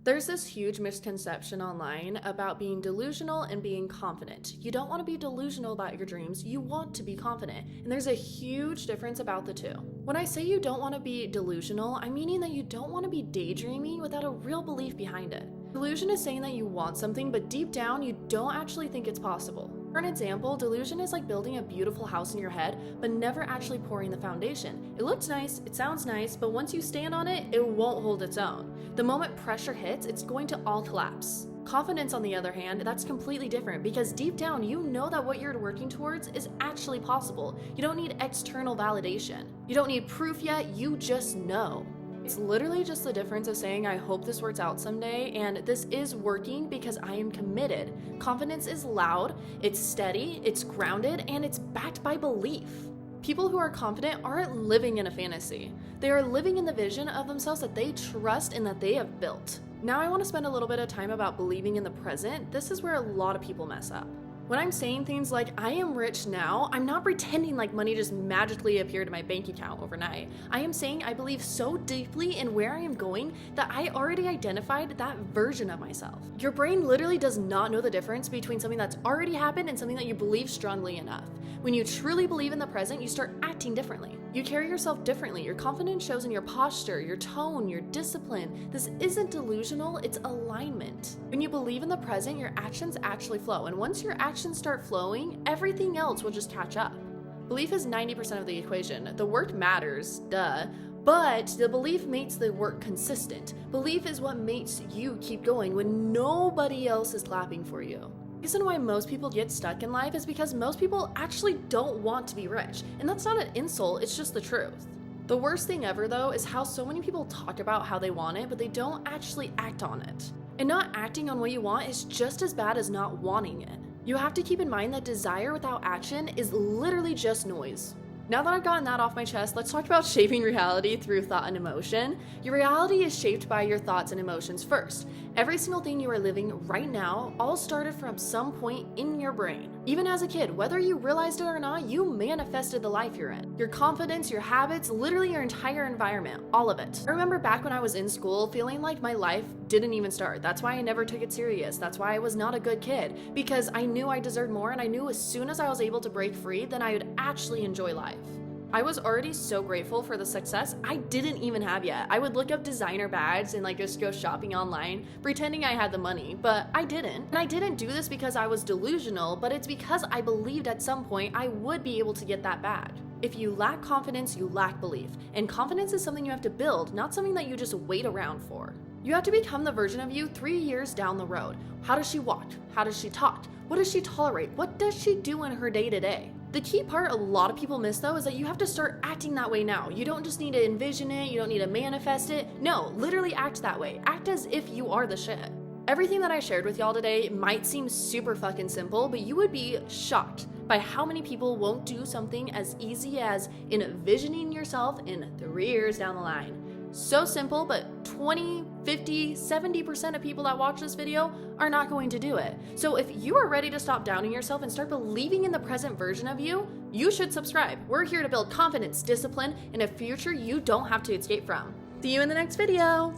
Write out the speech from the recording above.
There's this huge misconception online about being delusional and being confident. You don't want to be delusional about your dreams, you want to be confident. And there's a huge difference about the two. When I say you don't want to be delusional, I'm meaning that you don't want to be daydreaming without a real belief behind it. Delusion is saying that you want something, but deep down you don't actually think it's possible. For an example, delusion is like building a beautiful house in your head, but never actually pouring the foundation. It looks nice, it sounds nice, but once you stand on it, it won't hold its own. The moment pressure hits, it's going to all collapse. Confidence, on the other hand, that's completely different because deep down you know that what you're working towards is actually possible. You don't need external validation. You don't need proof yet, you just know. It's literally just the difference of saying, I hope this works out someday, and this is working because I am committed. Confidence is loud, it's steady, it's grounded, and it's backed by belief. People who are confident aren't living in a fantasy. They are living in the vision of themselves that they trust and that they have built. Now I want to spend a little bit of time about believing in the present. This is where a lot of people mess up. When I'm saying things like, I am rich now, I'm not pretending like money just magically appeared in my bank account overnight. I am saying I believe so deeply in where I am going that I already identified that version of myself. Your brain literally does not know the difference between something that's already happened and something that you believe strongly enough. When you truly believe in the present, you start acting differently. You carry yourself differently. Your confidence shows in your posture, your tone, your discipline. This isn't delusional, it's alignment. When you believe in the present, your actions actually flow. And once your actions start flowing, everything else will just catch up. Belief is 90% of the equation. The work matters, duh. But the belief makes the work consistent. Belief is what makes you keep going when nobody else is clapping for you. The reason why most people get stuck in life is because most people actually don't want to be rich. And that's not an insult, it's just the truth. The worst thing ever though is how so many people talk about how they want it, but they don't actually act on it. And not acting on what you want is just as bad as not wanting it. You have to keep in mind that desire without action is literally just noise. Now that I've gotten that off my chest, let's talk about shaping reality through thought and emotion. Your reality is shaped by your thoughts and emotions first. Every single thing you are living right now all started from some point in your brain. Even as a kid, whether you realized it or not, you manifested the life you're in. Your confidence, your habits, literally your entire environment, all of it. I remember back when I was in school feeling like my life didn't even start. That's why I never took it serious. That's why I was not a good kid, because I knew I deserved more and I knew as soon as I was able to break free, then I would actually enjoy life. I was already so grateful for the success I didn't even have yet. I would look up designer bags and just go shopping online, pretending I had the money, but I didn't. And I didn't do this because I was delusional, but it's because I believed at some point I would be able to get that bag. If you lack confidence, you lack belief. And confidence is something you have to build, not something that you just wait around for. You have to become the version of you 3 years down the road. How does she walk? How does she talk? What does she tolerate? What does she do in her day-to-day? The key part a lot of people miss though is that you have to start acting that way now. You don't just need to envision it, you don't need to manifest it. No, literally act that way. Act as if you are the shit. Everything that I shared with y'all today might seem super fucking simple, but you would be shocked by how many people won't do something as easy as envisioning yourself in 3 years down the line. So simple, but 20, 50, 70% of people that watch this video are not going to do it. So if you are ready to stop doubting yourself and start believing in the present version of you, you should subscribe. We're here to build confidence, discipline, and a future you don't have to escape from. See you in the next video.